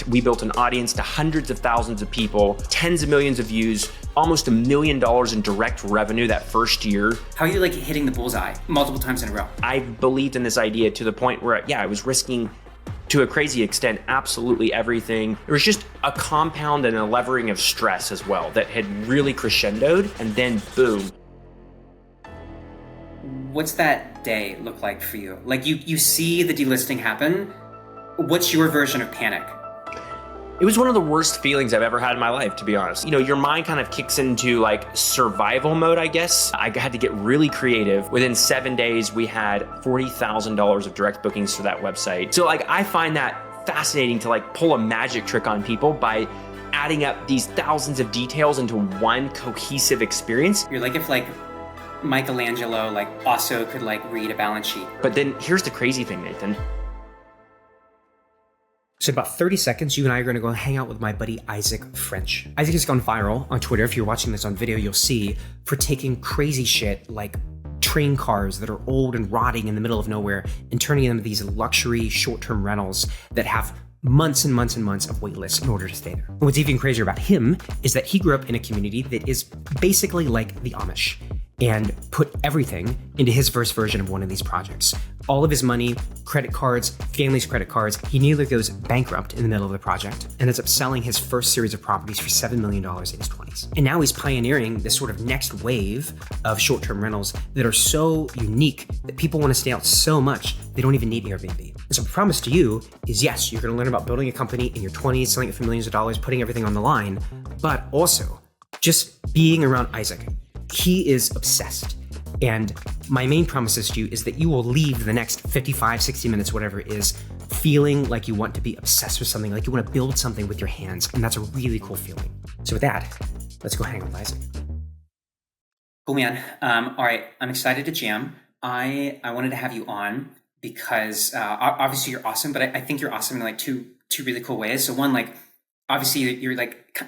We built an audience to hundreds of thousands of people, tens of millions of views, almost $1 million in direct revenue that first year. How are you like hitting the bullseye multiple times in a row? I believed in this idea to the point where, I was risking to a crazy extent absolutely everything. There was just a compound and a levering of stress as well that had really crescendoed, and then boom. What's that day look like for you? Like you see the delisting happen. What's your version of panic? It was one of the worst feelings I've ever had in my life, to be honest. Your mind kind of kicks into like survival mode, I guess. I had to get really creative. Within 7 days, we had $40,000 of direct bookings for that website. So I find that fascinating to pull a magic trick on people by adding up these thousands of details into one cohesive experience. You're like if Michelangelo also could read a balance sheet. But then here's the crazy thing, Nathan. So in about 30 seconds, you and I are going to go hang out with my buddy Isaac French. Isaac has gone viral on Twitter. If you're watching this on video, you'll see, for taking crazy shit like train cars that are old and rotting in the middle of nowhere and turning them into these luxury short-term rentals that have months and months and months of wait lists in order to stay there. And what's even crazier about him is that he grew up in a community that is basically like the Amish and put everything into his first version of one of these projects. All of his money, credit cards, family's credit cards. He nearly goes bankrupt in the middle of the project and ends up selling his first series of properties for $7 million in his 20s. And now he's pioneering this sort of next wave of short-term rentals that are so unique that people want to stay out so much they don't even need Airbnb. And so the promise to you is, yes, you're going to learn about building a company in your 20s, selling it for millions of dollars, putting everything on the line, but also just being around Isaac. He is obsessed. And my main promise to you is that you will leave the next 55, 60 minutes, whatever it is, feeling like you want to be obsessed with something, like you want to build something with your hands. And that's a really cool feeling. So with that, let's go hang out with Isaac. Cool, man. All right, I'm excited to jam. I wanted to have you on because obviously you're awesome, but I think you're awesome in two really cool ways. So one, obviously you're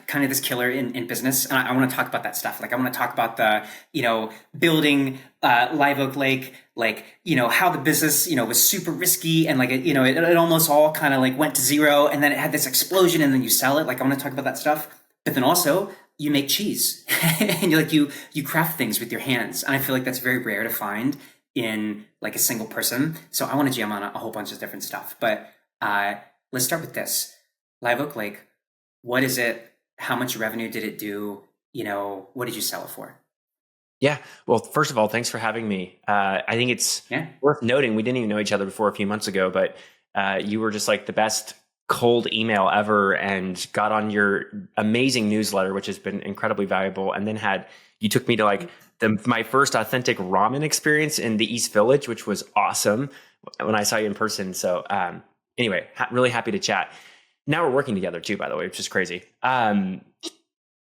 kind of this killer in business. And I want to talk about that stuff. I want to talk about the, building Live Oak Lake, how the business, was super risky and it almost all kind of went to zero and then it had this explosion and then you sell it. I want to talk about that stuff. But then also you make cheese and you craft things with your hands. And I feel like that's very rare to find in a single person. So I want to jam on a whole bunch of different stuff. But let's start with this. Live Oak Lake. What is it? How much revenue did it do? What did you sell it for? Yeah. Well, first of all, thanks for having me. I think it's worth noting, we didn't even know each other before a few months ago, but you were just the best cold email ever and got on your amazing newsletter, which has been incredibly valuable. And then you took me to my first authentic ramen experience in the East Village, which was awesome when I saw you in person. So anyway, really happy to chat. Now we're working together too, by the way, which is crazy.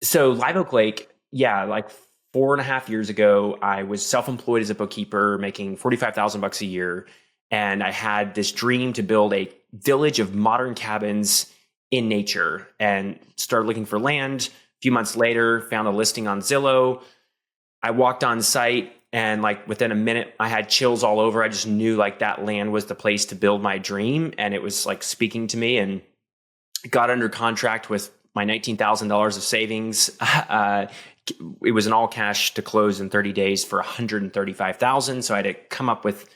So Live Oak Lake, 4.5 years ago, I was self-employed as a bookkeeper, making $45,000 a year. And I had this dream to build a village of modern cabins in nature and started looking for land. A few months later, found a listing on Zillow. I walked on site and within a minute, I had chills all over. I just knew that land was the place to build my dream. And it was speaking to me, and got under contract with my $19,000 of savings. It was an all cash to close in 30 days for $135,000. So I had to come up with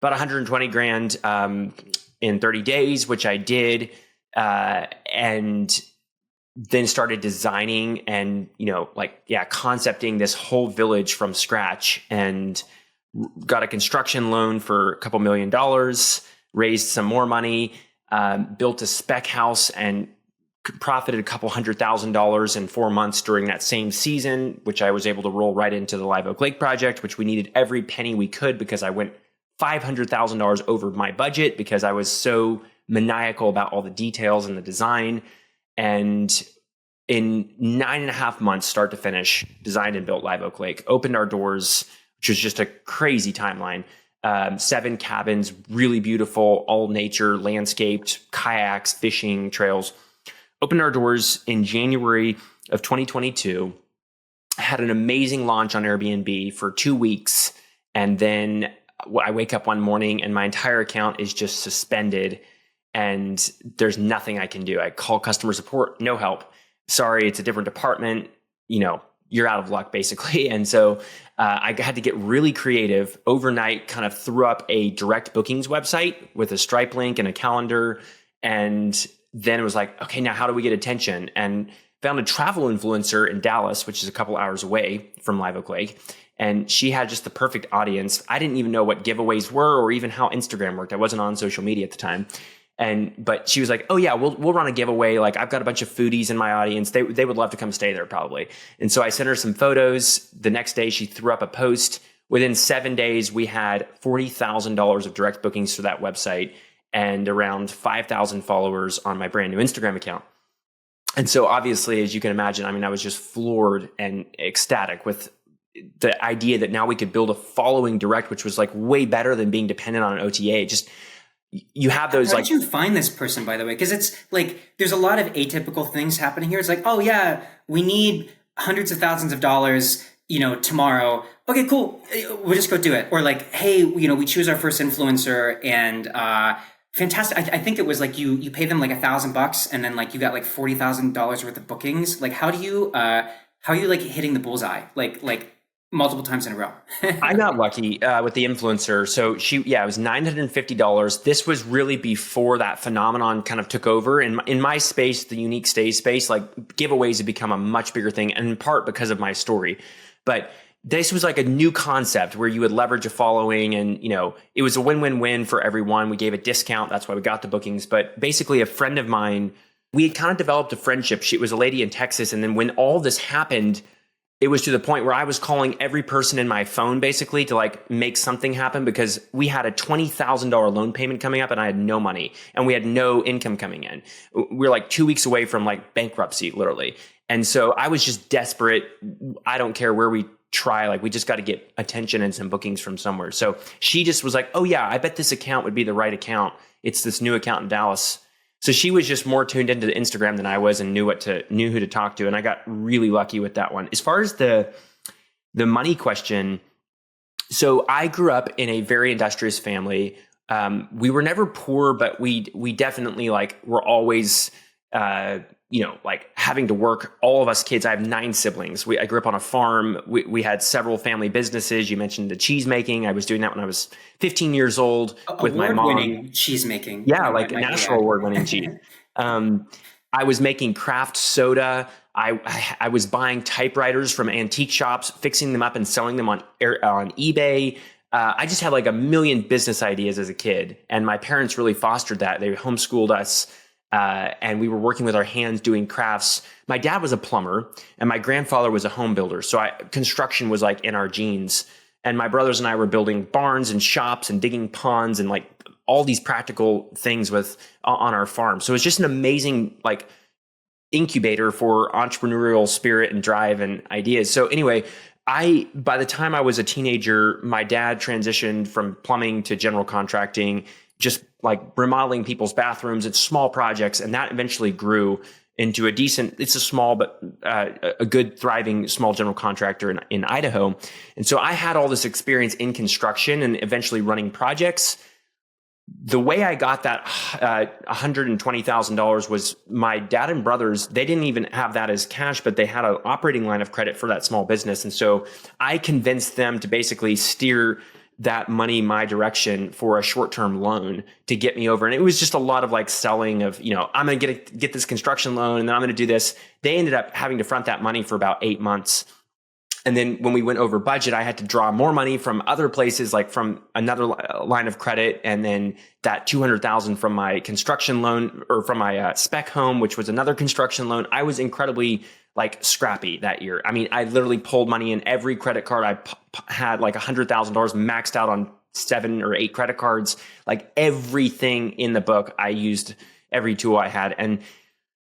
about $120,000 in 30 days, which I did. And then started designing and, concepting this whole village from scratch, and got a construction loan for a couple $1 million, raised some more money, built a spec house and profited a couple $100,000 in 4 months during that same season, which I was able to roll right into the Live Oak Lake project, which we needed every penny we could because I went $500,000 over my budget because I was so maniacal about all the details and the design. And in 9.5 months, start to finish, designed and built Live Oak Lake, opened our doors, which was just a crazy timeline. 7 cabins, really beautiful, all nature, landscaped, kayaks, fishing, trails. Opened our doors in January of 2022. Had an amazing launch on Airbnb for 2 weeks. And then I wake up one morning and my entire account is just suspended. and there's nothing I can do. I call customer support, no help. Sorry, it's a different department. You're out of luck, basically. And so I had to get really creative overnight, kind of threw up a direct bookings website with a Stripe link and a calendar. And then it was like, okay, now how do we get attention? And found a travel influencer in Dallas, which is a couple hours away from Live Oak Lake. And she had just the perfect audience. I didn't even know what giveaways were or even how Instagram worked. I wasn't on social media at the time. But she was like, oh yeah, we'll run a giveaway. Like, I've got a bunch of foodies in my audience. They would love to come stay there probably. And so I sent her some photos. The next day she threw up a post. Within 7 days, we had $40,000 of direct bookings for that website and around 5,000 followers on my brand new Instagram account. And so obviously, as you can imagine, I was just floored and ecstatic with the idea that now we could build a following direct, which was like way better than being dependent on an OTA. Just, you have those. How did you find this person, by the way? Because it's like, there's a lot of atypical things happening here. It's like, oh yeah, we need hundreds of thousands of dollars, tomorrow. Okay, cool. We'll just go do it. Or like, hey, we choose our first influencer and, fantastic. I think it was like you pay them like $1,000 and then like you got like $40,000 worth of bookings. Like, how are you like hitting the bullseye? Like multiple times in a row. I got lucky with the influencer. So it was $950. This was really before that phenomenon kind of took over. In my space, the unique stay space, like giveaways have become a much bigger thing, and in part because of my story. But this was like a new concept where you would leverage a following, and it was a win-win-win for everyone. We gave a discount. That's why we got the bookings. But basically, a friend of mine, we had kind of developed a friendship. She was a lady in Texas. And then when all this happened, it was to the point where I was calling every person in my phone basically to like make something happen, because we had a $20,000 loan payment coming up and I had no money and we had no income coming in. We were like 2 weeks away from like bankruptcy, literally. And so I was just desperate. I don't care where we try, like we just got to get attention and some bookings from somewhere. So she just was like, oh yeah, I bet this account would be the right account. It's this new account in Dallas. So she was just more tuned into Instagram than I was and knew who to talk to. And I got really lucky with that one. As far as the money question, so I grew up in a very industrious family. We were never poor, but we definitely like were always, like having to work. All of us kids, I have 9 siblings. I grew up on a farm. We had several family businesses. You mentioned the cheese making. I was doing that when I was 15 years old with my mom. Award-winning cheese making. Yeah, like national award-winning cheese. I was making craft soda. I was buying typewriters from antique shops, fixing them up and selling them on eBay. I just had like a million business ideas as a kid, and my parents really fostered that. They homeschooled us. And we were working with our hands doing crafts. My dad was a plumber and my grandfather was a home builder. So construction was like in our genes. And my brothers and I were building barns and shops and digging ponds and like all these practical things on our farm. So it's just an amazing like incubator for entrepreneurial spirit and drive and ideas. So anyway, by the time I was a teenager, my dad transitioned from plumbing to general contracting, just like remodeling people's bathrooms. It's small projects. And that eventually grew into it's a small, but a good thriving small general contractor in Idaho. And so I had all this experience in construction and eventually running projects. The way I got that $120,000 was my dad and brothers. They didn't even have that as cash, but they had an operating line of credit for that small business. And so I convinced them to basically steer that money my direction for a short-term loan to get me over. And it was just a lot of like selling of, I'm going to get this construction loan and then I'm going to do this. They ended up having to front that money for about 8 months. And then when we went over budget, I had to draw more money from other places, like from another line of credit. And then that $200,000 from my construction loan, or from my spec home, which was another construction loan. I was incredibly like scrappy that year. I mean, I literally pulled money in every credit card. I had like $100,000 maxed out on 7 or 8 credit cards. Like everything in the book, I used every tool I had. And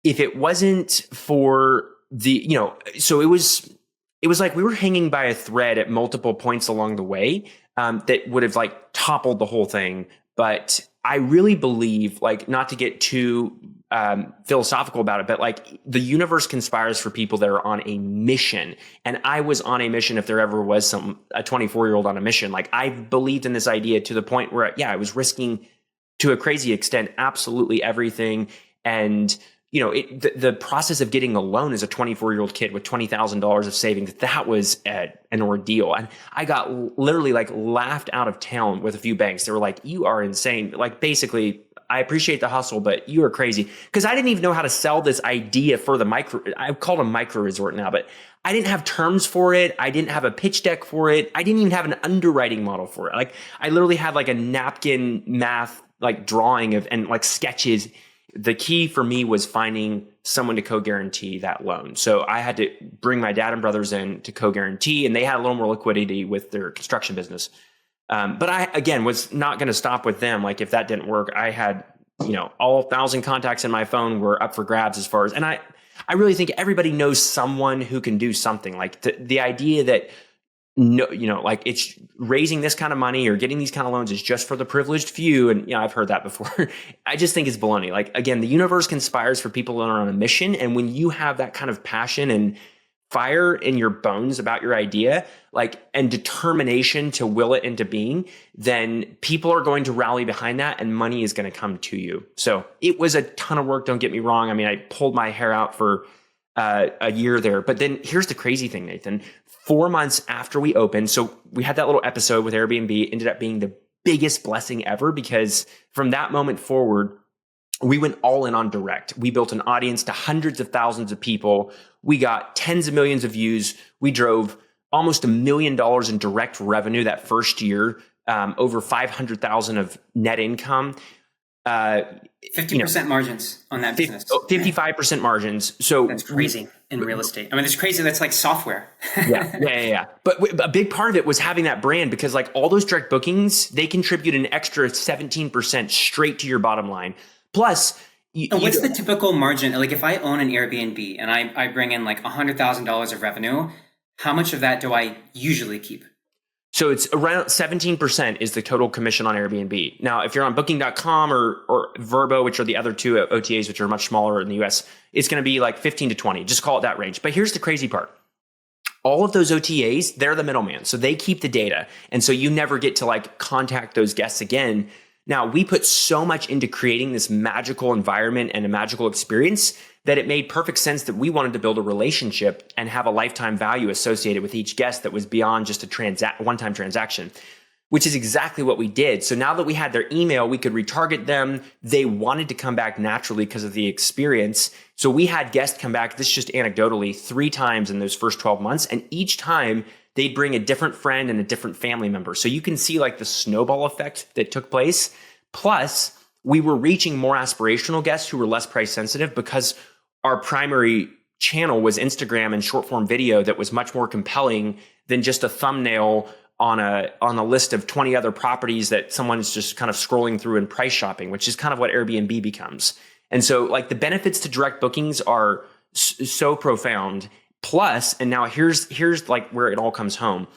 if it wasn't for so it was like we were hanging by a thread at multiple points along the way that would have like toppled the whole thing. But I really believe, like, not to get too philosophical about it, but like the universe conspires for people that are on a mission. And I was on a mission. If there ever was a 24-year-old on a mission, like I believed in this idea to the point where, I was risking to a crazy extent, absolutely everything. And, you know, the process of getting a loan as a 24-year-old kid with $20,000 of savings, that was an ordeal. And I got literally like laughed out of town with a few banks. They were like, you are insane. Like, basically, I appreciate the hustle, but you are crazy. Because I didn't even know how to sell this idea for I call it a micro resort now, but I didn't have terms for it. I didn't have a pitch deck for it. I didn't even have an underwriting model for it. Like, I literally had like a napkin math, like drawing of, and like sketches. The key for me was finding someone to co-guarantee that loan. So I had to bring my dad and brothers in to co-guarantee, and they had a little more liquidity with their construction business. But I, again, was not going to stop with them. Like, if that didn't work, I had, you know, all 1,000 contacts in my phone were up for grabs as far as, and I really think everybody knows someone who can do something. Like, the idea that, no, you know, like, it's raising this kind of money or getting these kind of loans is just for the privileged few. And, you know, I've heard that before. I just think it's baloney. Like, again, the universe conspires for people that are on a mission. And when you have that kind of passion and fire in your bones about your idea, like, and determination to will it into being, then people are going to rally behind that and money is going to come to you. So it was a ton of work. Don't get me wrong. I mean, I pulled my hair out for a year there. But then here's the crazy thing, Nathan. 4 months after we opened, so we had that little episode with Airbnb, ended up being the biggest blessing ever, because from that moment forward, we went all in on direct. We built an audience to hundreds of thousands of people. We got tens of millions of views. We drove almost $1 million in direct revenue that first year, over 500,000 of net income. 50% margins on that business. 55% margins. So that's crazy in real estate. I mean, it's crazy. That's like software. Yeah. But a big part of it was having that brand, because like all those direct bookings, they contribute an extra 17% straight to your bottom line. Plus, what's the typical margin? Like, if I own an Airbnb and I bring in like $100,000 of revenue, how much of that do I usually keep? So it's around 17% is the total commission on Airbnb. Now, if you're on booking.com or Vrbo, which are the other two OTAs, which are much smaller in the US, it's going to be like 15 to 20. Just call it that range. But here's the crazy part. All of those OTAs, they're the middleman. So they keep the data. And so you never get to like contact those guests again. Now, we put so much into creating this magical environment and a magical experience that it made perfect sense that we wanted to build a relationship and have a lifetime value associated with each guest that was beyond just a one-time transaction, which is exactly what we did. So now that we had their email, we could retarget them. They wanted to come back naturally because of the experience. So we had guests come back, this is just anecdotally, 3 times in those first 12 months. And each time they'd bring a different friend and a different family member. So you can see like the snowball effect that took place. Plus, we were reaching more aspirational guests who were less price sensitive, because our primary channel was Instagram and short form video that was much more compelling than just a thumbnail on a list of 20 other properties that someone's just kind of scrolling through and price shopping, which is kind of what Airbnb becomes. And so like the benefits to direct bookings are so profound. Plus, and now here's like where it all comes home.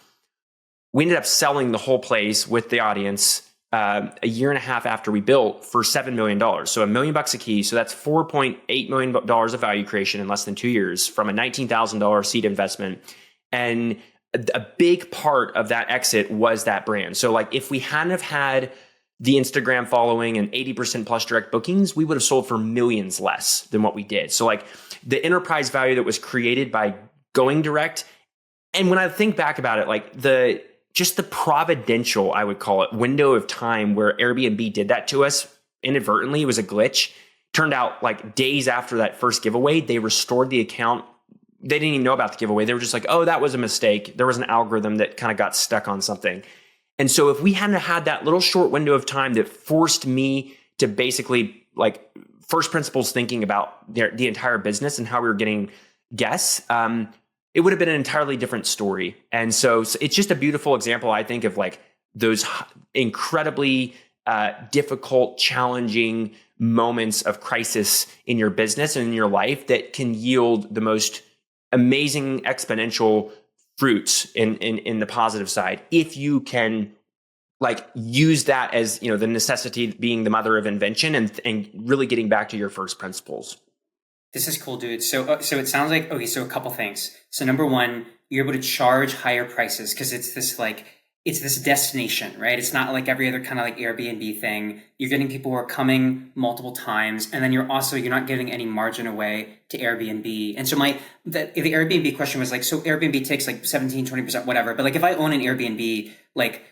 We ended up selling the whole place with the audience a year and a half after we built for $7 million. So $1 million a key. So that's $4.8 million of value creation in less than 2 years from a $19,000 seed investment. And a big part of that exit was that brand. So like if we hadn't have had the Instagram following and 80% plus direct bookings, we would have sold for millions less than what we did. So like the enterprise value that was created by going direct. And when I think back about it, like just the providential, I would call it, window of time where Airbnb did that to us inadvertently, it was a glitch. Turned out like days after that first giveaway, they restored the account. They didn't even know about the giveaway. They were just like, oh, that was a mistake. There was an algorithm that kind of got stuck on something. And so if we hadn't had that little short window of time that forced me to basically like first principles thinking about the entire business and how we were getting guests, it would have been an entirely different story. And so it's just a beautiful example, I think, of like those incredibly difficult, challenging moments of crisis in your business and in your life that can yield the most amazing exponential fruits in the positive side, if you can like use that as, you know, the necessity being the mother of invention and really getting back to your first principles. This is cool, dude. So it sounds like, okay, so a couple things. So number one, you're able to charge higher prices because it's this like it's this destination, right? It's not like every other kind of like Airbnb thing. You're getting people who are coming multiple times, and then you're not giving any margin away to Airbnb. And so the Airbnb question was like, so Airbnb takes like 17, 20%, whatever. But like if I own an Airbnb, like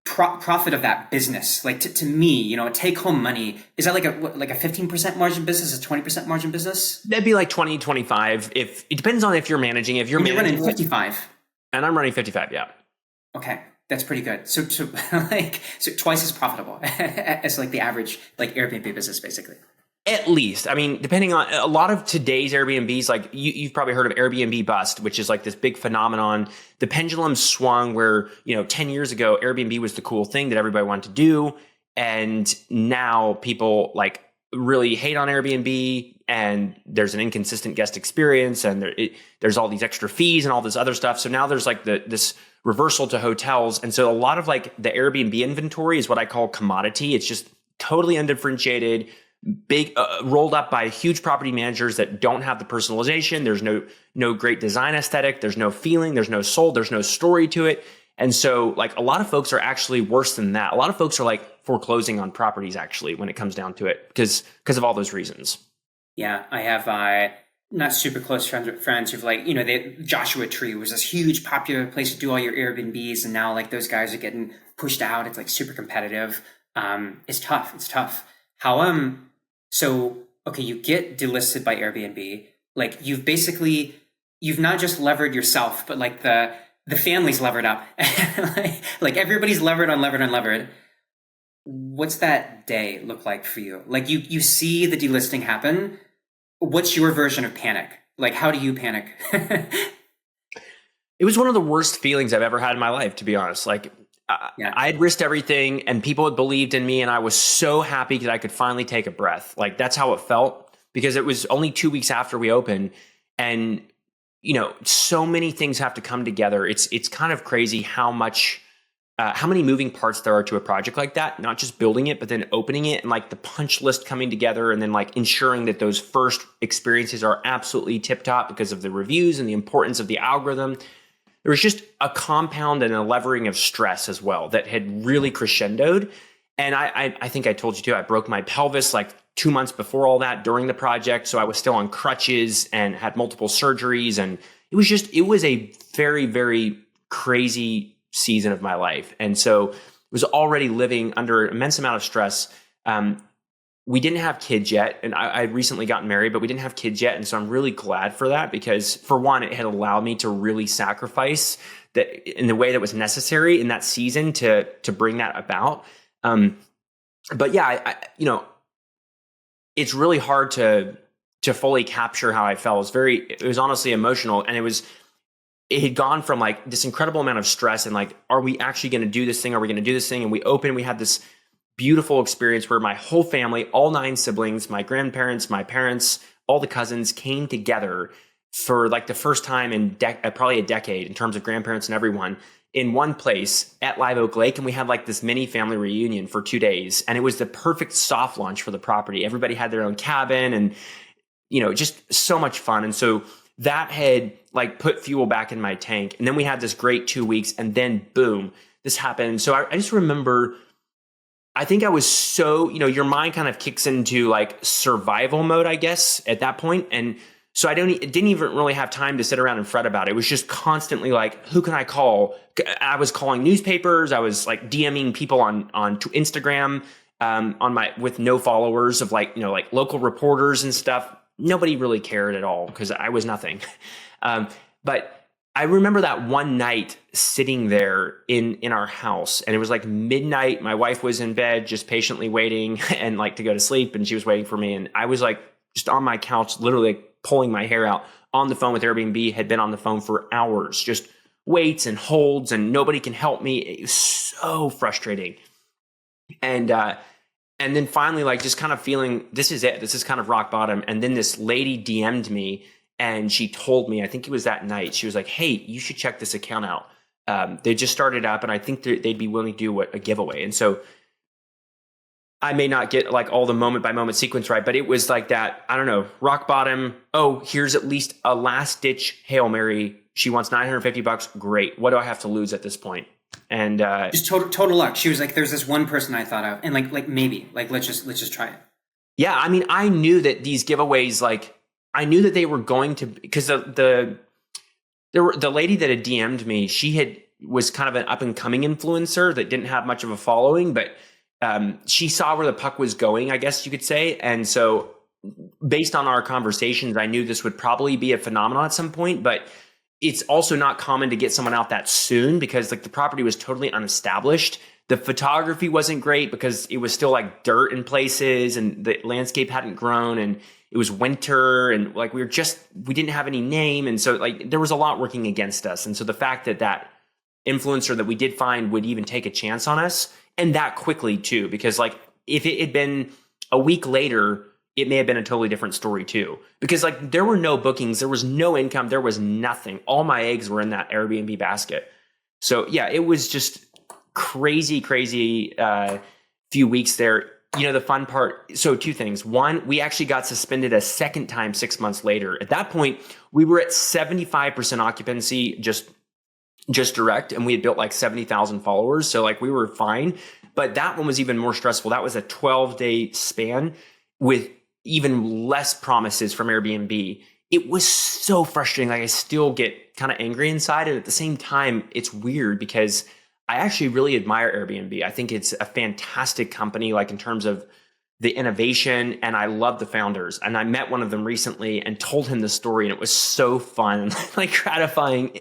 profit of that business, like to me, take home money, is that like a 15% margin business, a 20% margin business? That'd be like 20, 25. If it depends on if you're managing. If you're running 55. And I'm running 55, yeah. Okay. That's pretty good. So twice as profitable as like the average like Airbnb business, basically. At least. I mean, depending on a lot of today's Airbnbs, like you've probably heard of Airbnb bust, which is like this big phenomenon. The pendulum swung where, 10 years ago, Airbnb was the cool thing that everybody wanted to do. And now people like really hate on Airbnb, and there's an inconsistent guest experience, and there's all these extra fees and all this other stuff. So now there's like this reversal to hotels. And so a lot of like the Airbnb inventory is what I call commodity. It's just totally undifferentiated, big, rolled up by huge property managers that don't have the personalization. There's no great design aesthetic. There's no feeling. There's no soul. There's no story to it. And so like a lot of folks are actually worse than that. A lot of folks are like foreclosing on properties actually when it comes down to it because of all those reasons. Yeah, I have not super close friends who've like, the Joshua Tree was this huge popular place to do all your Airbnbs, and now like those guys are getting pushed out. It's like super competitive. It's tough. How so okay, you get delisted by Airbnb. Like you've not just levered yourself, but like the family's levered up. like everybody's levered on levered. What's that day look like for you? Like you see the delisting happen. What's your version of panic? Like, how do you panic? It was one of the worst feelings I've ever had in my life, to be honest. Like I had risked everything and people had believed in me, and I was so happy that I could finally take a breath. Like that's how it felt, because it was only 2 weeks after we opened, and so many things have to come together. It's kind of crazy how many moving parts there are to a project like that, not just building it, but then opening it and like the punch list coming together, and then like ensuring that those first experiences are absolutely tip top because of the reviews and the importance of the algorithm. There was just a compound and a levering of stress as well that had really crescendoed. And I think I told you too, I broke my pelvis like 2 months before all that during the project. So I was still on crutches and had multiple surgeries. And it was a very, very crazy season of my life. And so I was already living under an immense amount of stress. We didn't have kids yet, and I had recently gotten married, but we didn't have kids yet. And so I'm really glad for that, because for one, it had allowed me to really sacrifice that in the way that was necessary in that season to bring that about. But yeah, it's really hard to fully capture how I felt. It was honestly emotional, and it had gone from like this incredible amount of stress and like, are we actually going to do this thing? Are we going to do this thing? And we had this beautiful experience where my whole family, all 9 siblings, my grandparents, my parents, all the cousins came together for like the first time in probably a decade in terms of grandparents and everyone in one place at Live Oak Lake. And we had like this mini family reunion for 2 days. And it was the perfect soft launch for the property. Everybody had their own cabin and, just so much fun. And so that had like put fuel back in my tank. And then we had this great 2 weeks, and then boom, this happened. So I just remember, I think I was so, your mind kind of kicks into like survival mode, I guess, at that point. And so I didn't even really have time to sit around and fret about it. It was just constantly like, who can I call? I was calling newspapers. I was like DMing people on Instagram, with no followers of like local reporters and stuff. Nobody really cared at all because I was nothing. But I remember that one night sitting there in our house, and it was like midnight. My wife was in bed just patiently waiting and like to go to sleep, and she was waiting for me. And I was like just on my couch, literally pulling my hair out on the phone with Airbnb, had been on the phone for hours, just waits and holds, and nobody can help me. It was so frustrating. And then finally, like just kind of feeling, this is it. This is kind of rock bottom. And then this lady DM'd me, and she told me, I think it was that night, she was like, hey, you should check this account out. They just started up, and I think they'd be willing to do a giveaway. And so I may not get like all the moment by moment sequence right, but it was like that, I don't know, rock bottom. Oh, here's at least a last ditch Hail Mary. She wants $950. Great. What do I have to lose at this point? And just total luck. She was like, "There's this one person I thought of, and like maybe like let's just try it." Yeah, I mean, I knew that these giveaways, like, I knew that they were going to, because the lady that had DM'd me, was kind of an up and coming influencer that didn't have much of a following, but she saw where the puck was going, I guess you could say. And so based on our conversations, I knew this would probably be a phenomenon at some point, but it's also not common to get someone out that soon because like the property was totally unestablished. The photography wasn't great because it was still like dirt in places and the landscape hadn't grown and it was winter and like we didn't have any name. And so like there was a lot working against us. And so the fact that influencer that we did find would even take a chance on us, and that quickly too, because like if it had been a week later, it may have been a totally different story too, because like there were no bookings, there was no income, there was nothing. All my eggs were in that Airbnb basket. So yeah, it was just crazy few weeks there. You know, the fun part, so two things. One, we actually got suspended a second time 6 months later. At that point, we were at 75% occupancy, just direct, and we had built like 70,000 followers. So like we were fine, but that one was even more stressful. That was a 12-day span with even less promises from Airbnb. It was so frustrating. Like I still get kind of angry inside. And at the same time, it's weird because I actually really admire Airbnb. I think it's a fantastic company, like in terms of the innovation, and I love the founders. And I met one of them recently and told him the story, and it was so fun, like gratifying,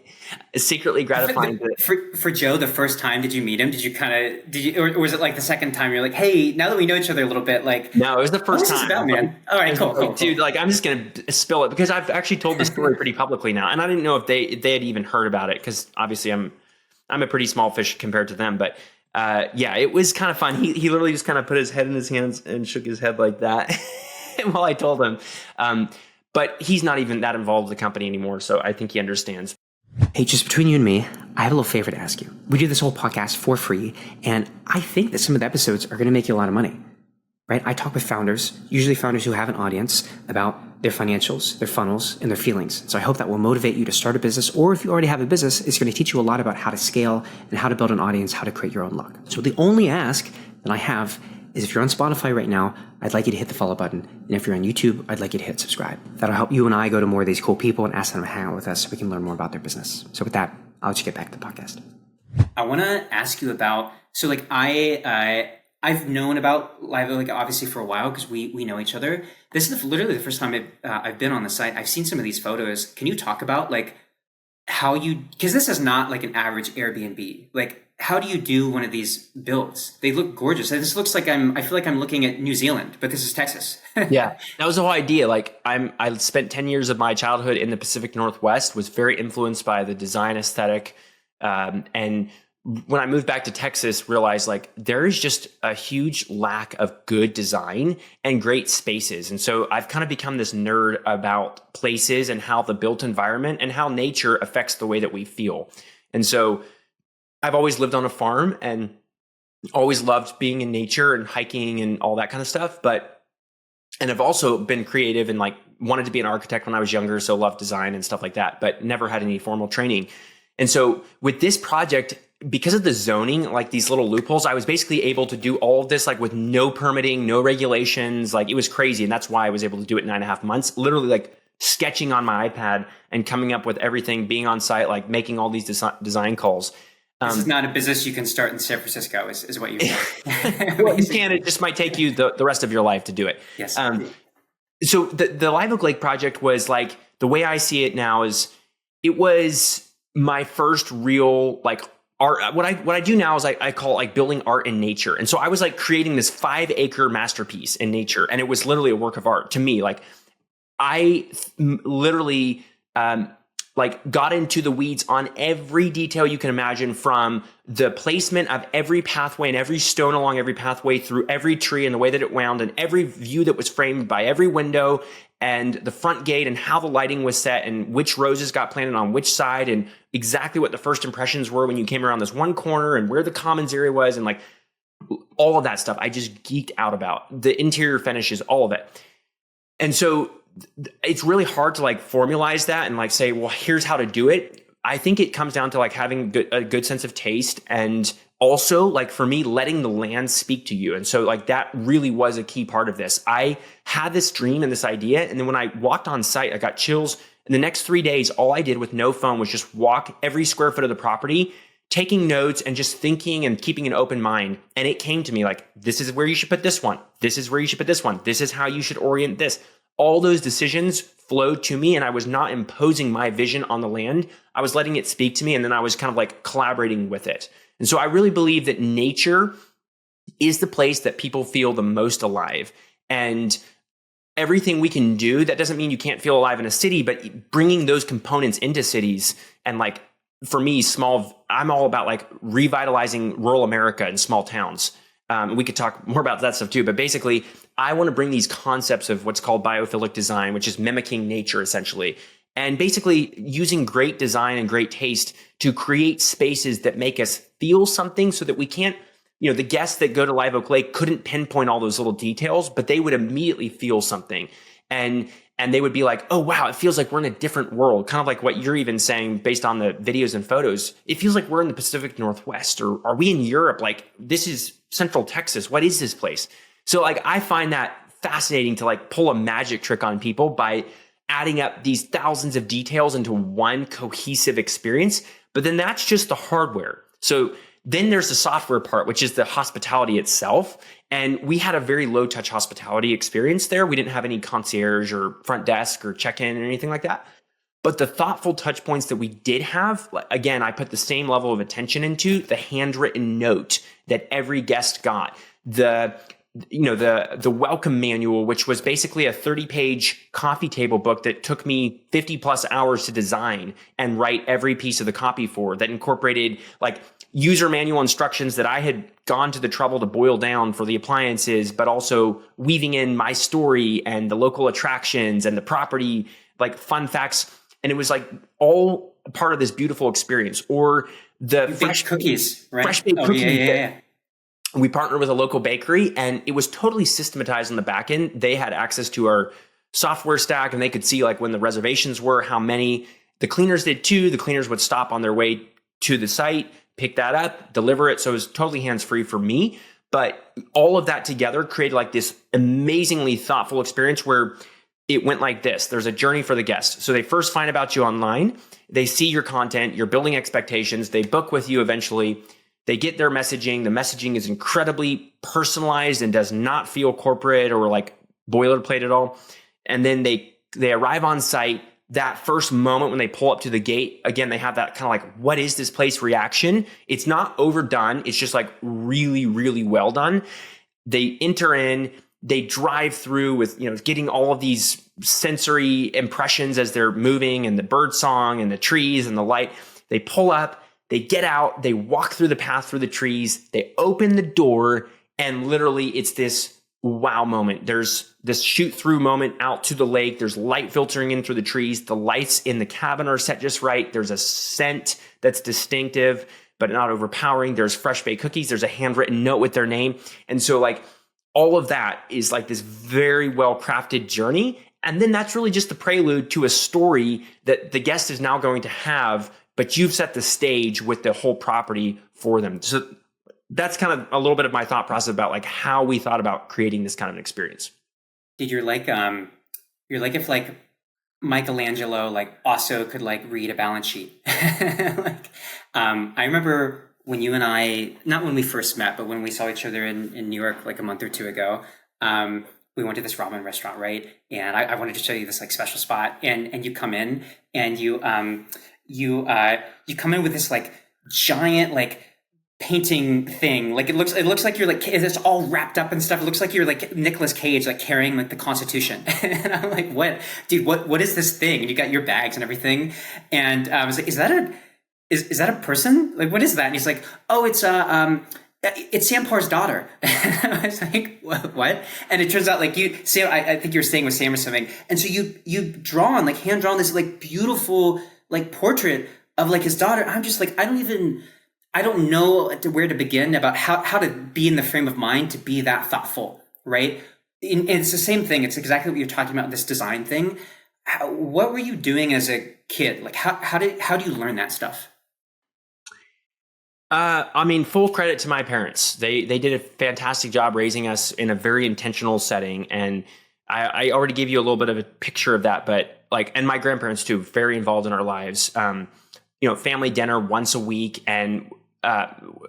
secretly gratifying. For Joe, the first time, did you meet him? Or was it like the second time you're like, hey, now that we know each other a little bit, like, no, it was the first time. About, man? All right, cool. Dude, like I'm just going to spill it because I've actually told the story pretty publicly now. And I didn't know if they had even heard about it because obviously I'm a pretty small fish compared to them, but yeah, it was kind of fun. He literally just kind of put his head in his hands and shook his head like that while I told him. But he's not even that involved with the company anymore, so I think he understands. Hey, just between you and me, I have a little favor to ask you. We do this whole podcast for free, and I think that some of the episodes are going to make you a lot of money, right? I talk with founders, usually founders who have an audience, about their financials, their funnels, and their feelings. So I hope that will motivate you to start a business, or if you already have a business, it's going to teach you a lot about how to scale and how to build an audience, how to create your own luck. So the only ask that I have is if you're on Spotify right now, I'd like you to hit the follow button. And if you're on YouTube, I'd like you to hit subscribe. That'll help you and I go to more of these cool people and ask them to hang out with us so we can learn more about their business. So with that, I'll let you get back to the podcast. I want to ask you about, so like I've known about Live Oak, like obviously for a while because we know each other. This is literally the first time I've been on the site. I've seen some of these photos. Can you talk about like how because this is not like an average Airbnb. Like how do you do one of these builds? They look gorgeous. This looks like I feel like I'm looking at New Zealand, but this is Texas. Yeah, that was the whole idea. Like I spent 10 years of my childhood in the Pacific Northwest, was very influenced by the design aesthetic, and when I moved back to Texas, realized like there is just a huge lack of good design and great spaces. And so I've kind of become this nerd about places and how the built environment and how nature affects the way that we feel. And so I've always lived on a farm and always loved being in nature and hiking and all that kind of stuff. And I've also been creative and like wanted to be an architect when I was younger. So loved design and stuff like that, but never had any formal training. And so with this project, because of the zoning, like these little loopholes, I was basically able to do all of this like with no permitting, no regulations. Like it was crazy. And that's why I was able to do it in 9.5 months, literally like sketching on my iPad and coming up with everything, being on site, like making all these design calls. This is not a business you can start in San Francisco is what you're saying. Well, you can. It just might take you the rest of your life to do it. Yes. So the Live Oak Lake project was like, the way I see it now is it was my first real like art. What I do now is I call it like building art in nature. And so I was like creating this 5-acre masterpiece in nature. And it was literally a work of art to me. Like I literally like got into the weeds on every detail you can imagine, from the placement of every pathway and every stone along every pathway, through every tree and the way that it wound, and every view that was framed by every window, and the front gate and how the lighting was set and which roses got planted on which side, and exactly what the first impressions were when you came around this one corner, and where the commons area was, and like all of that stuff. I just geeked out about the interior finishes, all of it. And so it's really hard to like formalize that and like say, well, here's how to do it. I think it comes down to like having a good sense of taste, and also like for me, letting the land speak to you. And so like that really was a key part of this. I had this dream and this idea. And then when I walked on site, I got chills. And the next 3 days, all I did with no phone was just walk every square foot of the property, taking notes and just thinking and keeping an open mind. And it came to me like, this is where you should put this one. This is where you should put this one. This is how you should orient this. All those decisions flowed to me, and I was not imposing my vision on the land. I was letting it speak to me, and then I was kind of like collaborating with it. And so I really believe that nature is the place that people feel the most alive. And everything we can do, that doesn't mean you can't feel alive in a city, but bringing those components into cities, and like for me, I'm all about like revitalizing rural America and small towns. We could talk more about that stuff too, but basically I want to bring these concepts of what's called biophilic design, which is mimicking nature essentially, and basically using great design and great taste to create spaces that make us feel something, so that we can't, the guests that go to Live Oak Lake couldn't pinpoint all those little details, but they would immediately feel something. And they would be like, oh, wow, it feels like we're in a different world. Kind of like what you're even saying based on the videos and photos. It feels like we're in the Pacific Northwest, or are we in Europe? Like, this is Central Texas. What is this place? So like, I find that fascinating to like pull a magic trick on people by adding up these thousands of details into one cohesive experience. But then that's just the hardware. So then there's the software part, which is the hospitality itself. And we had a very low touch hospitality experience there. We didn't have any concierge or front desk or check-in or anything like that. But the thoughtful touch points that we did have, again, I put the same level of attention into the handwritten note that every guest got, the welcome manual, which was basically a 30-page coffee table book that took me 50 plus hours to design and write every piece of the copy for, that incorporated like user manual instructions that I had gone to the trouble to boil down for the appliances, but also weaving in my story and the local attractions and the property, like fun facts. And it was like all part of this beautiful experience. Or the fresh cookies, right? Fresh baked cookies. Yeah. We partnered with a local bakery, and it was totally systematized on the back end. They had access to our software stack, and they could see like when the reservations were, how many. The cleaners did too. The cleaners would stop on their way to the site, pick that up, deliver it. So it was totally hands-free for me. But all of that together created like this amazingly thoughtful experience where it went like this. There's a journey for the guest. So they first find about you online. They see your content. You're building expectations. They book with you eventually. They get their messaging. The messaging is incredibly personalized and does not feel corporate or like boilerplate at all. And then they arrive on site. That first moment when they pull up to the gate, again, they have that kind of like, what is this place reaction? It's not overdone. It's just like really, really well done. They enter in, they drive through with, getting all of these sensory impressions as they're moving, and the bird song and the trees and the light. They pull up, they get out, they walk through the path through the trees, they open the door, and literally it's this wow moment. There's this shoot through moment out to the lake. There's light filtering in through the trees. The lights in the cabin are set just right. There's a scent that's distinctive, but not overpowering. There's fresh baked cookies. There's a handwritten note with their name. And so like all of that is like this very well crafted journey. And then that's really just the prelude to a story that the guest is now going to have, but you've set the stage with the whole property for them. So that's kind of a little bit of my thought process about like how we thought about creating this kind of an experience. Dude, you're like if like Michelangelo like also could like read a balance sheet. I remember when you and I, not when we first met, but when we saw each other in New York like a month or two ago, we went to this ramen restaurant, right? And I wanted to show you this like special spot, and you come in and you come in with this like giant like painting thing. Like it looks like you're like, it's all wrapped up and stuff. It looks like you're like Nicolas Cage, like carrying like the Constitution. And I'm like, what, dude, what is this thing? And you got your bags and everything. And I was like, is that a person? Like, what is that? And he's like, oh, it's Sam Parr's daughter. And I was like, what? And it turns out like Sam, I think you were staying with Sam or something. And so you hand drawn this like beautiful like portrait of like his daughter. I'm just like, I don't know where to begin about how to be in the frame of mind to be that thoughtful, right? And it's the same thing. It's exactly what you're talking about, this design thing. what were you doing as a kid? Like how do you learn that stuff? I mean, full credit to my parents. They did a fantastic job raising us in a very intentional setting. And I already gave you a little bit of a picture of that, but like, and my grandparents too, very involved in our lives. Family dinner once a week, and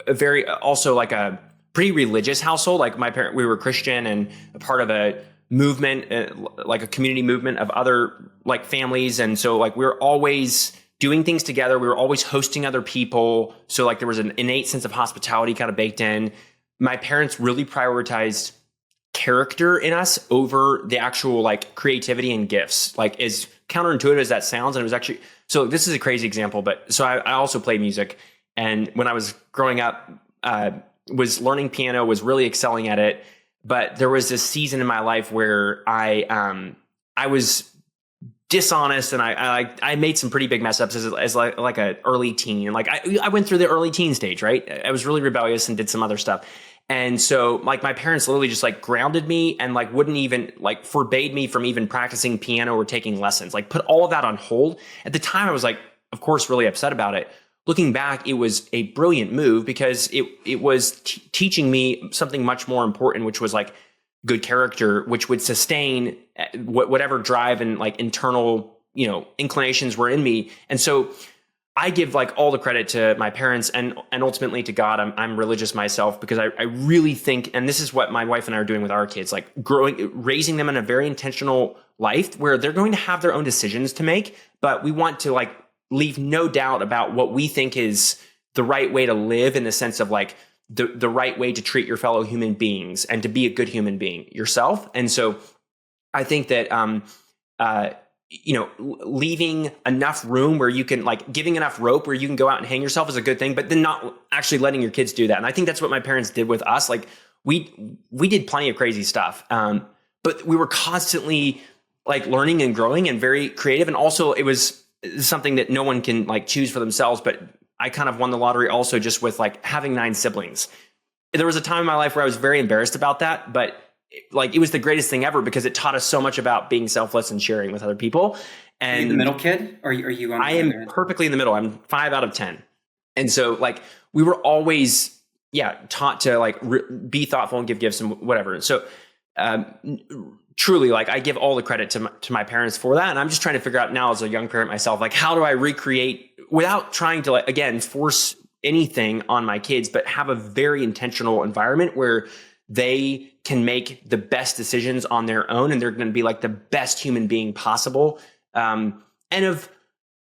very also like a pretty religious household. Like we were Christian and a part of a movement, like a community movement of other like families. And so like we were always doing things together. We were always hosting other people. So like there was an innate sense of hospitality kind of baked in. My parents really prioritized character in us over the actual like creativity and gifts. Like as counterintuitive as that sounds, and it was actually, so this is a crazy example, but so I also play music. And when I was growing up, was learning piano, was really excelling at it. But there was this season in my life where I was dishonest, and I made some pretty big mess ups as like an early teen. Like I went through the early teen stage, right? I was really rebellious and did some other stuff. And so like my parents literally just like grounded me and like wouldn't even like forbade me from even practicing piano or taking lessons, like put all of that on hold. At the time I was like, of course, really upset about it. Looking back, it was a brilliant move because it was teaching me something much more important, which was like good character, which would sustain whatever drive and like internal, inclinations were in me. And so I give like all the credit to my parents and ultimately to God. I'm religious myself because I really think, and this is what my wife and I are doing with our kids, like raising them in a very intentional life where they're going to have their own decisions to make, but we want to like leave no doubt about what we think is the right way to live, in the sense of like the right way to treat your fellow human beings and to be a good human being yourself. And so I think that, leaving enough room where you can, like giving enough rope where you can go out and hang yourself is a good thing, but then not actually letting your kids do that. And I think that's what my parents did with us. Like we did plenty of crazy stuff. But we were constantly like learning and growing and very creative. And also it was something that no one can like choose for themselves, but I kind of won the lottery also just with like having 9 siblings. There was a time in my life where I was very embarrassed about that, but like it was the greatest thing ever because it taught us so much about being selfless and sharing with other people. And are you the middle kid, or are you on I am perfectly in the middle. I'm 5 out of 10. And so like we were always, taught to like be thoughtful and give gifts and whatever. So truly, like I give all the credit to my parents for that. And I'm just trying to figure out now as a young parent myself, like how do I recreate without trying to like, again, force anything on my kids, but have a very intentional environment where they can make the best decisions on their own. And they're going to be like the best human being possible. And of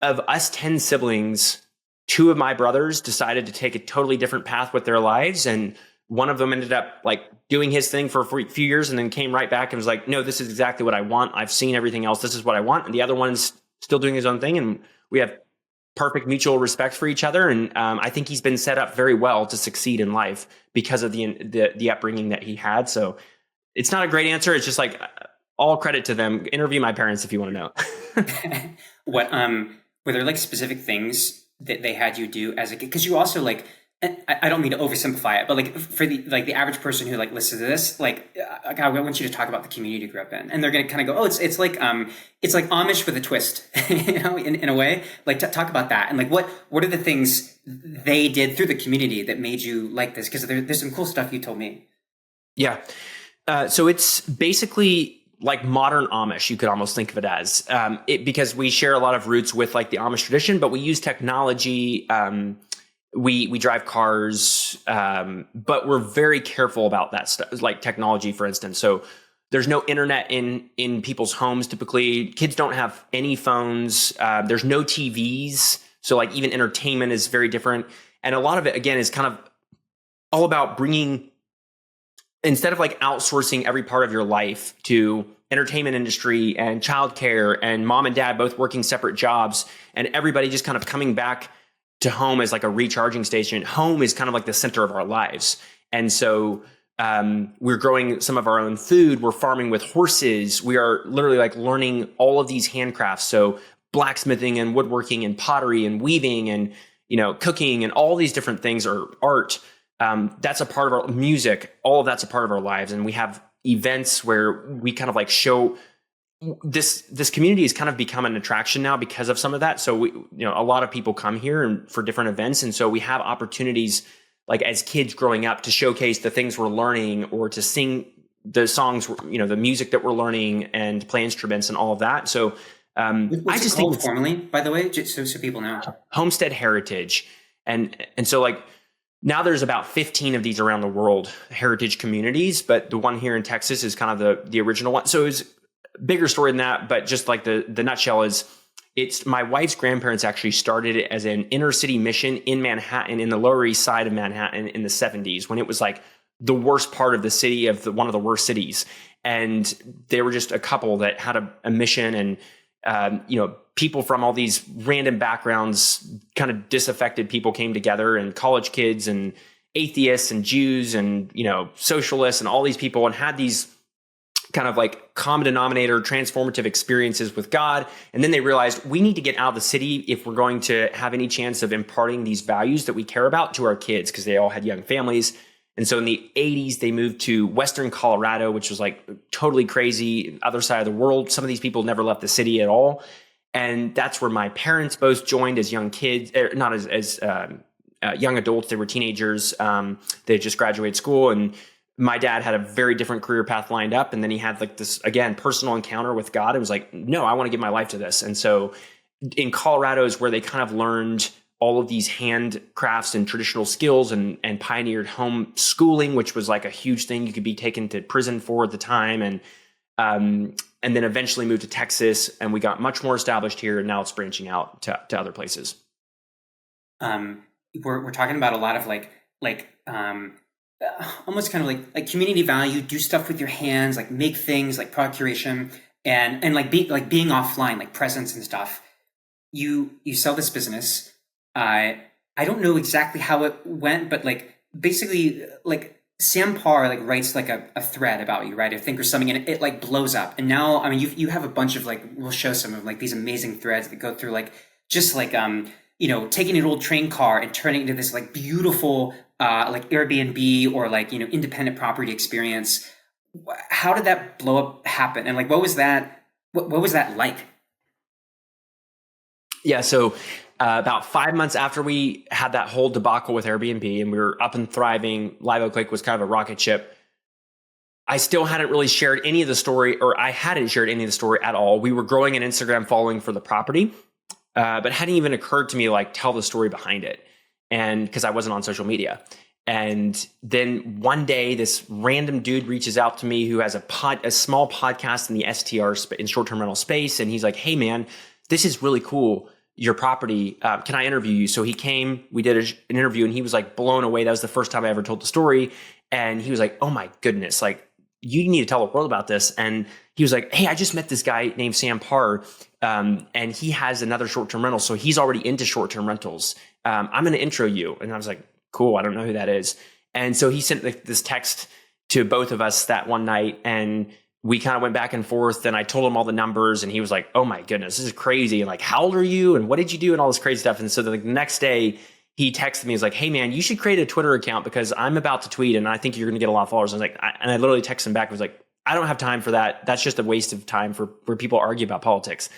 us 10 siblings, 2 of my brothers decided to take a totally different path with their lives. And one of them ended up like doing his thing for a few years and then came right back and was like, no, this is exactly what I want. I've seen everything else. This is what I want. And the other one's still doing his own thing. And we have perfect mutual respect for each other. And I think he's been set up very well to succeed in life because of the upbringing that he had. So it's not a great answer. It's just like all credit to them. Interview my parents if you want to know. What, were there like specific things that they had you do as a kid? Because you also like, I don't mean to oversimplify it, but like for the average person who like listens to this, like I want you to talk about the community you grew up in, and they're going to kind of go, oh, it's like Amish with a twist, in a way. Like talk about that, and like what are the things they did through the community that made you like this? Because there's some cool stuff you told me. Yeah, so it's basically like modern Amish, you could almost think of it as, because we share a lot of roots with like the Amish tradition, but we use technology. We drive cars, but we're very careful about that stuff, like technology, for instance. So there's no internet in people's homes. Typically, kids don't have any phones. There's no TVs. So like even entertainment is very different. And a lot of it, again, is kind of all about bringing, instead of like outsourcing every part of your life to entertainment industry and childcare and mom and dad both working separate jobs and everybody just kind of coming back to home as like a recharging station. Home is kind of like the center of our lives. And so we're growing some of our own food. We're farming with horses. We are literally like learning all of these handcrafts. So blacksmithing and woodworking and pottery and weaving and, cooking and all these different things are art. That's a part of our music. All of that's a part of our lives. And we have events where we kind of like show this community has kind of become an attraction now because of some of that. So we, a lot of people come here and for different events. And so we have opportunities like as kids growing up to showcase the things we're learning or to sing the songs, the music that we're learning and play instruments and all of that. So what's I just it called think formally, by the way, just so people know? Homestead Heritage. And so like now there's about 15 of these around the world, heritage communities, but the one here in Texas is kind of the original one. So it's bigger story than that, but just like the nutshell is it's my wife's grandparents actually started it as an inner city mission in Manhattan, in the Lower East Side of Manhattan in the 70s, when it was like the worst part of the city, one of the worst cities. And they were just a couple that had a mission, and people from all these random backgrounds, kind of disaffected people came together, and college kids and atheists and Jews and socialists and all these people, and had these kind of like common denominator transformative experiences with God. And then they realized we need to get out of the city if we're going to have any chance of imparting these values that we care about to our kids, because they all had young families. And so in the 80s, they moved to Western Colorado, which was like totally crazy, other side of the world. Some of these people never left the city at all. And that's where my parents both joined as young kids, not as young adults. They were teenagers. They had just graduated school, and my dad had a very different career path lined up. And then he had like this, again, personal encounter with God and was like, no, I want to give my life to this. And so in Colorado is where they kind of learned all of these handcrafts and traditional skills, and pioneered home schooling, which was like a huge thing you could be taken to prison for at the time. And then eventually moved to Texas, and we got much more established here. And now it's branching out to other places. We're talking about a lot of like almost kind of like community value, do stuff with your hands, like make things, like procuration, and like being offline, like presence and stuff. You sell this business. I don't know exactly how it went, but like basically like Sam Parr like writes like a thread about you, right? I think or something, and it like blows up. And now, I mean, you have a bunch of like, we'll show some of like these amazing threads that go through like just like taking an old train car and turning it into this like beautiful like Airbnb or like independent property experience. How did that blow up happen? And like what was that like? Yeah, so about 5 months after we had that whole debacle with Airbnb and we were up and thriving, Live Oak Lake was kind of a rocket ship. I still hadn't really shared any of the story, or I hadn't shared any of the story at all. We were growing an Instagram following for the property, but it hadn't even occurred to me to like tell the story behind it. And because I wasn't on social media. And then one day, this random dude reaches out to me who has a small podcast in the STR in short-term rental space. And he's like, hey man, this is really cool, your property. Can I interview you? So he came, we did an interview, and he was like blown away. That was the first time I ever told the story. And he was like, oh my goodness, like you need to tell the world about this. And he was like, hey, I just met this guy named Sam Parr. And he has another short-term rental. So he's already into short-term rentals. I'm going to intro you. And I was like, cool, I don't know who that is. And so he sent this text to both of us that one night, and we kind of went back and forth, and I told him all the numbers, and he was like, oh my goodness, this is crazy. And like, how old are you? And what did you do? And all this crazy stuff. And so the next day he texted me, he's like, hey man, you should create a Twitter account because I'm about to tweet and I think you're going to get a lot of followers. And I was like, and I literally texted him back. I was like, I don't have time for that. That's just a waste of time for where people argue about politics.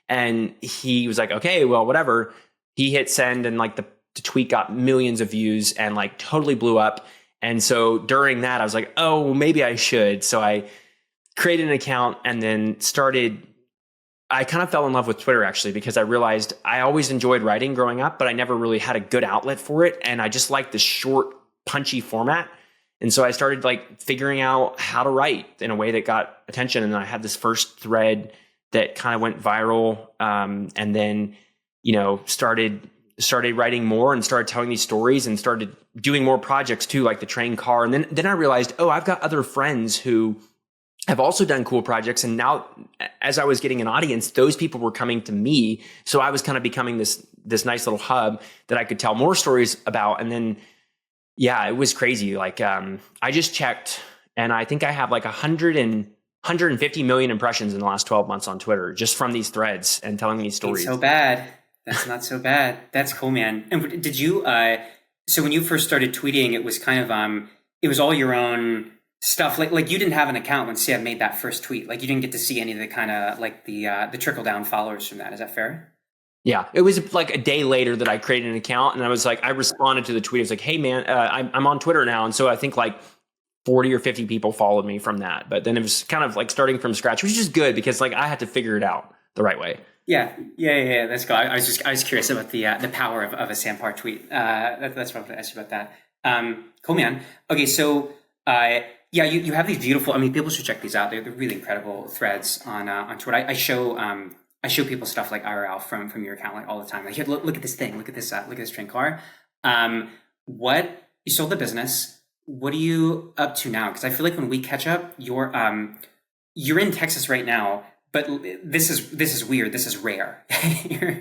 And he was like, okay, well, whatever. He hit send, and like the tweet got millions of views and like totally blew up. And so during that, I was like, oh, maybe I should. So I created an account and then I kind of fell in love with Twitter actually, because I realized I always enjoyed writing growing up, but I never really had a good outlet for it. And I just liked the short, punchy format. And so I started like figuring out how to write in a way that got attention. And I had this first thread that kind of went viral. And then, started writing more and started telling these stories and started doing more projects too, like the train car. And then I realized, oh, I've got other friends who have also done cool projects. And now as I was getting an audience, those people were coming to me. So I was kind of becoming this nice little hub that I could tell more stories about. And then, yeah, it was crazy. Like, I just checked, and I think I have like 150 million impressions in the last 12 months on Twitter, just from these threads and telling these stories. Ain't so bad. That's not so bad. That's cool, man. And did you, so when you first started tweeting, it was kind of, it was all your own, stuff like you didn't have an account when Sam made that first tweet. Like you didn't get to see any of the kind of like the trickle down followers from that. Is that fair? Yeah, it was like a day later that I created an account, and I was like, I responded to the tweet. I was like, hey man, I'm on Twitter now. And so I think like 40 or 50 people followed me from that. But then it was kind of like starting from scratch, which is good because like I had to figure it out the right way. Yeah. That's cool. I was curious about the power of a Sampar tweet. That's what I wanted to ask you about that. Cool, man. Okay, so you have these beautiful. I mean, people should check these out. They're really incredible threads on Twitter. I show people stuff like IRL from your account like all the time. Like, here, look at this thing. Look at this train car. What you sold the business? What are you up to now? Because I feel like when we catch up, you're in Texas right now, but this is weird. This is rare.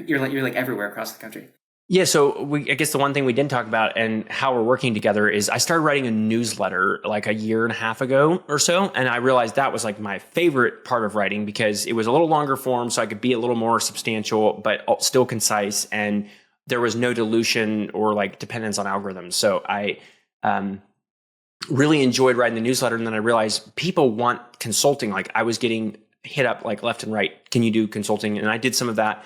you're like everywhere across the country. Yeah, so I guess the one thing we didn't talk about and how we're working together is I started writing a newsletter like a year and a half ago or so, and I realized that was like my favorite part of writing because it was a little longer form, so I could be a little more substantial, but still concise, and there was no dilution or like dependence on algorithms. So I really enjoyed writing the newsletter, and then I realized people want consulting. Like I was getting hit up like left and right. Can you do consulting? And I did some of that.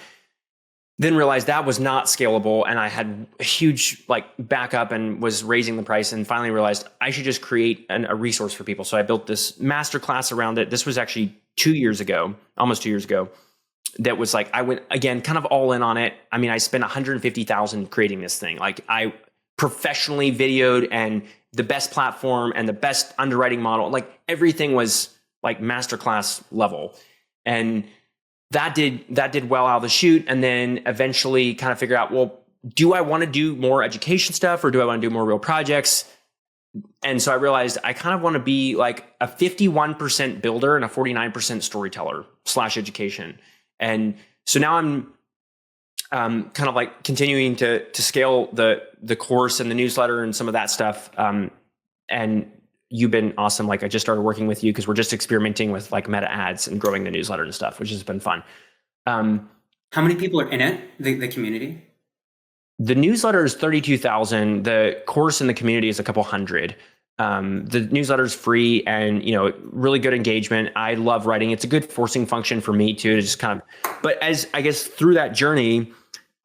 Then realized that was not scalable, and I had a huge like backup and was raising the price, and finally realized I should just create a resource for people. So I built this masterclass around it. This was actually 2 years ago, almost 2 years ago. That was like, I went again, kind of all in on it. I mean, I spent $150,000 creating this thing. Like I professionally videoed and the best platform and the best underwriting model, like everything was like masterclass level. And that did well out of the chute. And then eventually kind of figure out, well, do I want to do more education stuff or do I want to do more real projects? And so I realized I kind of want to be like a 51% builder and a 49% storyteller / education. And so now I'm kind of like continuing to scale the course and the newsletter and some of that stuff. And you've been awesome. Like I just started working with you because we're just experimenting with like meta ads and growing the newsletter and stuff, which has been fun. How many people are in it, the community? The newsletter is 32,000. The course in the community is a couple hundred. The newsletter is free and, really good engagement. I love writing. It's a good forcing function for me too, to just kind of, but as I guess through that journey,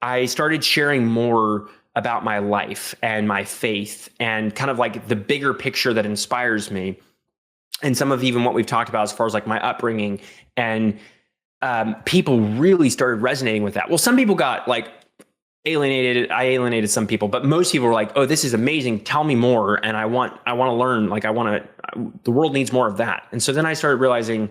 I started sharing more about my life and my faith and kind of like the bigger picture that inspires me. And some of even what we've talked about as far as like my upbringing, and people really started resonating with that. Well, some people got like alienated. I alienated some people, but most people were like, "Oh, this is amazing. Tell me more." And I want to learn. Like the world needs more of that. And so then I started realizing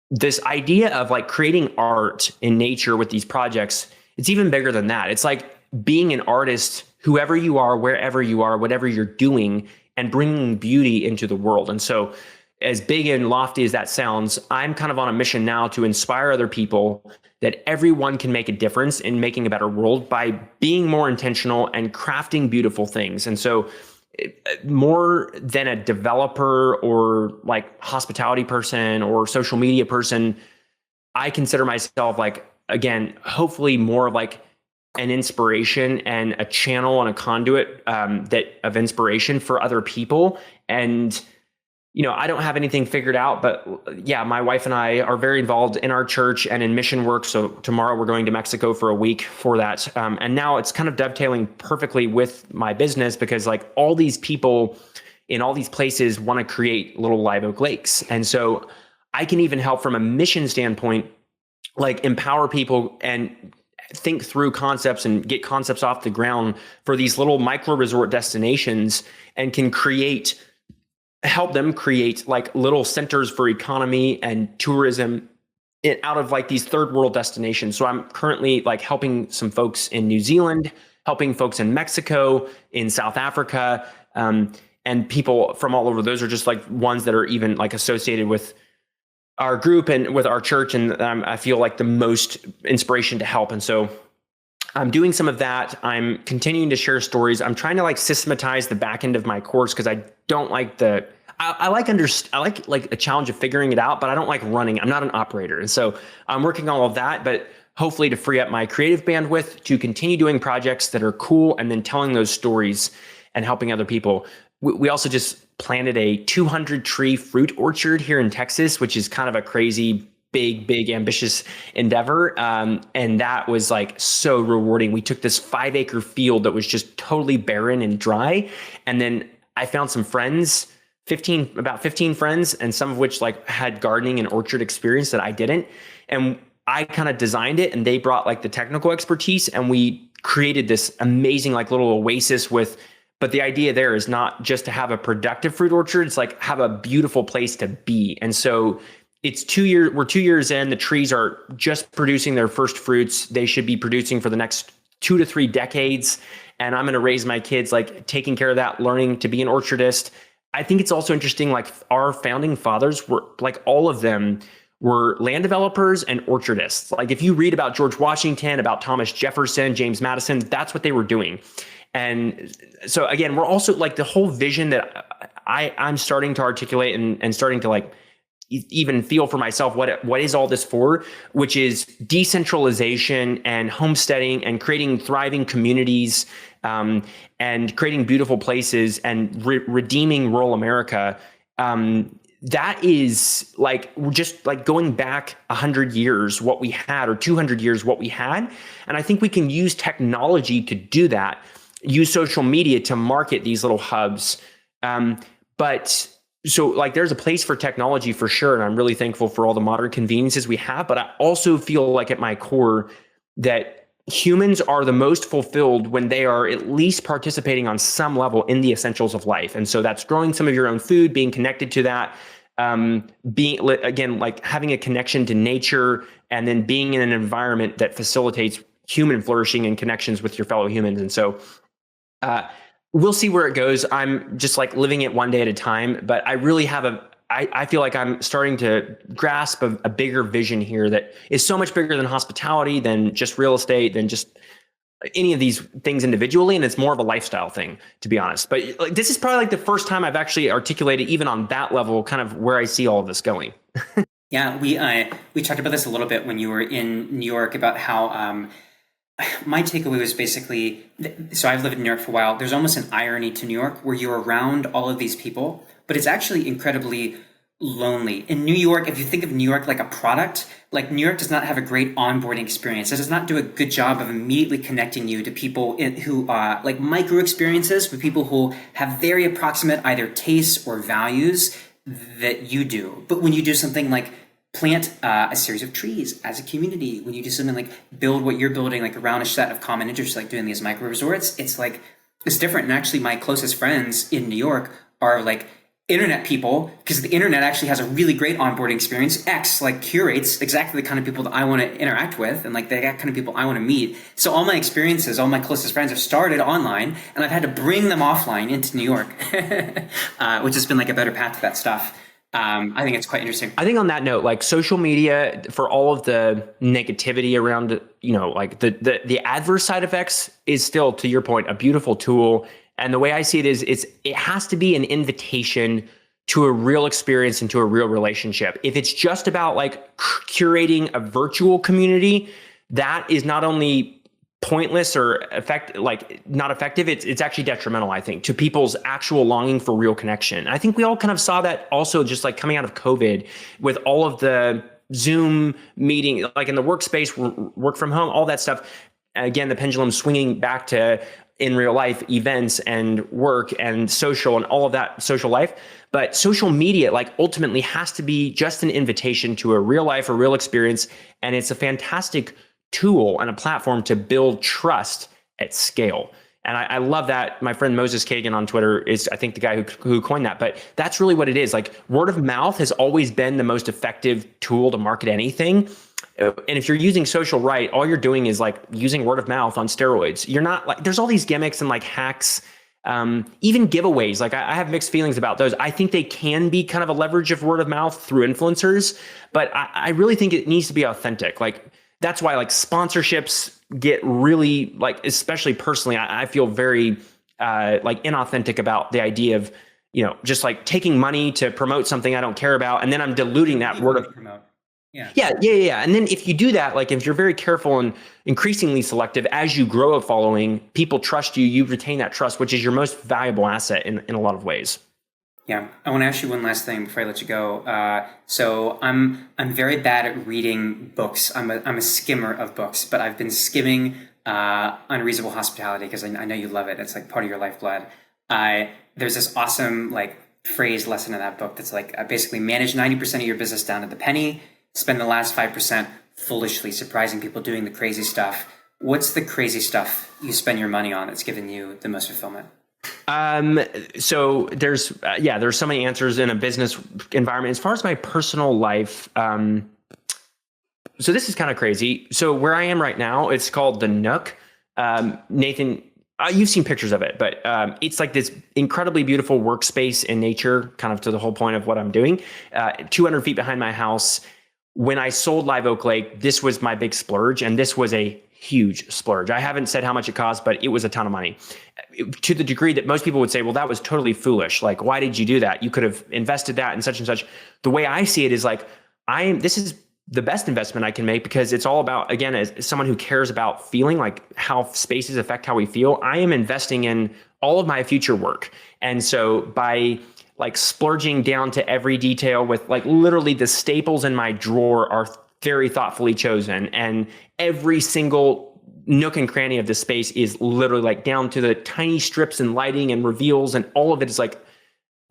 this idea of like creating art in nature with these projects. It's even bigger than that. It's like being an artist, whoever you are, wherever you are, whatever you're doing, and bringing beauty into the world. And so as big and lofty as that sounds, I'm kind of on a mission now to inspire other people that everyone can make a difference in making a better world by being more intentional and crafting beautiful things. And so more than a developer or like hospitality person or social media person, I consider myself like, again, hopefully more of like an inspiration and a channel and a conduit of inspiration for other people. And I don't have anything figured out, but yeah, my wife and I are very involved in our church and in mission work. So tomorrow we're going to Mexico for a week for that. And now it's kind of dovetailing perfectly with my business because like all these people in all these places want to create little live oak lakes. And so I can even help from a mission standpoint, like empower people and think through concepts and get concepts off the ground for these little micro resort destinations and can help them create like little centers for economy and tourism out of like these third world destinations. So I'm currently like helping some folks in New Zealand, helping folks in Mexico, in South Africa, and people from all over. Those are just like ones that are even like associated with our group and with our church. And I feel like the most inspiration to help. And so I'm doing some of that. I'm continuing to share stories. I'm trying to like systematize the back end of my course because I don't like I like a challenge of figuring it out, but I don't like running. I'm not an operator. And so I'm working on all of that, but hopefully to free up my creative bandwidth to continue doing projects that are cool and then telling those stories and helping other people. We also just planted a 200 tree fruit orchard here in Texas, which is kind of a crazy, big, ambitious endeavor. And that was like so rewarding. We took this 5-acre field that was just totally barren and dry. And then I found some friends, about 15 friends, and some of which like had gardening and orchard experience that I didn't. And I kind of designed it, and they brought like the technical expertise, and we created this amazing like little oasis but the idea there is not just to have a productive fruit orchard, it's like have a beautiful place to be. And so it's 2 years, we're 2 years in, the trees are just producing their first fruits. They should be producing for the next 2 to 3 decades. And I'm going to raise my kids, like taking care of that, learning to be an orchardist. I think it's also interesting, like our founding fathers were like, all of them were land developers and orchardists. Like if you read about George Washington, about Thomas Jefferson, James Madison, that's what they were doing. And so again, we're also like the whole vision that I'm starting to articulate and starting to like even feel for myself what is all this for, which is decentralization and homesteading and creating thriving communities, and creating beautiful places and redeeming rural America. That is like, we're just like going back 100 years what we had, or 200 years what we had. And I think we can use technology to do that, use social media to market these little hubs. But so like there's a place for technology for sure. And I'm really thankful for all the modern conveniences we have. But I also feel like at my core that humans are the most fulfilled when they are at least participating on some level in the essentials of life. And so that's growing some of your own food, being connected to that, being, again, like having a connection to nature, and then being in an environment that facilitates human flourishing and connections with your fellow humans. And so we'll see where it goes. I'm just like living it one day at a time, but I really have I feel like I'm starting to grasp a bigger vision here that is so much bigger than hospitality, than just real estate, than just any of these things individually. And it's more of a lifestyle thing, to be honest. But like, this is probably like the first time I've actually articulated, even on that level, kind of where I see all of this going. Yeah, we talked about this a little bit when you were in New York about how my takeaway was basically, so I've lived in New York for a while. There's almost an irony to New York where you're around all of these people, but it's actually incredibly lonely. In New York, if you think of New York like a product, like New York does not have a great onboarding experience. It does not do a good job of immediately connecting you to people who like micro experiences with people who have very approximate either tastes or values that you do. But when you do something like plant a series of trees as a community, when you do something like build what you're building like around a set of common interests, like doing these micro resorts, it's like, it's different. And actually my closest friends in New York are like internet people, because the internet actually has a really great onboarding experience. X like curates exactly the kind of people that I want to interact with, and like the kind of people I want to meet. So all my experiences, all my closest friends have started online, and I've had to bring them offline into New York, which has been like a better path to that stuff. I think it's quite interesting. I think on that note, like social media, for all of the negativity around, you know, like the adverse side effects, is still, to your point, a beautiful tool. And the way I see it is, it has to be an invitation to a real experience and to a real relationship. If it's just about like curating a virtual community, that is not only pointless or not effective, it's actually detrimental, I think, to people's actual longing for real connection. I think we all kind of saw that also just like coming out of COVID with all of the Zoom meeting, like in the workspace, work from home, all that stuff. Again, the pendulum swinging back to in real life events and work and social and all of that social life. But social media, like ultimately has to be just an invitation to a real life, a real experience. And it's a fantastic tool and a platform to build trust at scale. And I love that. My friend Moses Kagan on Twitter is, I think, the guy who coined that. But that's really what it is. Like word of mouth has always been the most effective tool to market anything. And if you're using social right, all you're doing is like using word of mouth on steroids. You're not like, there's all these gimmicks and like hacks, even giveaways. Like I have mixed feelings about those. I think they can be kind of a leverage of word of mouth through influencers, but I really think it needs to be authentic. Like that's why like sponsorships get really like, especially personally, I feel very like inauthentic about the idea of, you know, just like taking money to promote something I don't care about. And then I'm diluting that word of promote. Yeah. And then if you do that, like if you're very careful and increasingly selective, as you grow a following, people trust you, you retain that trust, which is your most valuable asset in a lot of ways. Yeah, I want to ask you one last thing before I let you go. So I'm very bad at reading books. I'm a skimmer of books, but I've been skimming Unreasonable Hospitality because I know you love it. It's like part of your lifeblood. There's this awesome like phrase lesson in that book that's like basically manage 90% of your business down to the penny, spend the last 5% foolishly surprising people doing the crazy stuff. What's the crazy stuff you spend your money on that's given you the most fulfillment? So there's so many answers in a business environment. As far as my personal life, so this is kind of crazy. So where I am right now, it's called the Nook. Nathan, you've seen pictures of it, but it's like this incredibly beautiful workspace in nature, kind of to the whole point of what I'm doing. 200 feet behind my house. When I sold Live Oak Lake, this was my big splurge, and this was a huge splurge. I haven't said how much it cost, but it was a ton of money. To the degree that most people would say, well, that was totally foolish. Like, why did you do that? You could have invested that in such and such. The way I see it is like, this is the best investment I can make because it's all about, again, as someone who cares about feeling, like how spaces affect how we feel, I am investing in all of my future work. And so by like splurging down to every detail with like literally the staples in my drawer are very thoughtfully chosen. And every single nook and cranny of the space is literally like down to the tiny strips and lighting and reveals. And all of it is like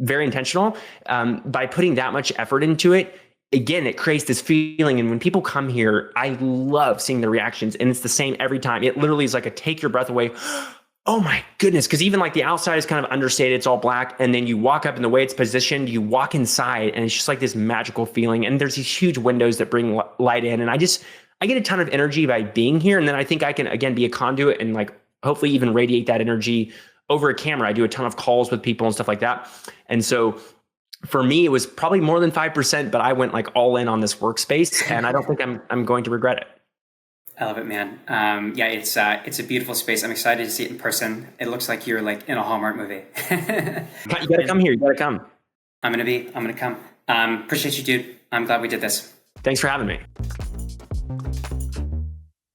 very intentional. By putting that much effort into it, again, it creates this feeling. And when people come here, I love seeing the reactions. And it's the same every time. It literally is like a take your breath away. Oh my goodness. Because even like the outside is kind of understated. It's all black. And then you walk up and the way it's positioned, you walk inside and it's just like this magical feeling. And there's these huge windows that bring light in. And I get a ton of energy by being here. And then I think I can, again, be a conduit and like hopefully even radiate that energy over a camera. I do a ton of calls with people and stuff like that. And so for me, it was probably more than 5%, but I went like all in on this workspace and I don't think I'm going to regret it. I love it, man. Yeah, it's a beautiful space. I'm excited to see it in person. It looks like you're like in a Hallmark movie. You gotta come here. You gotta come. I'm gonna come. Appreciate you, dude. I'm glad we did this. Thanks for having me.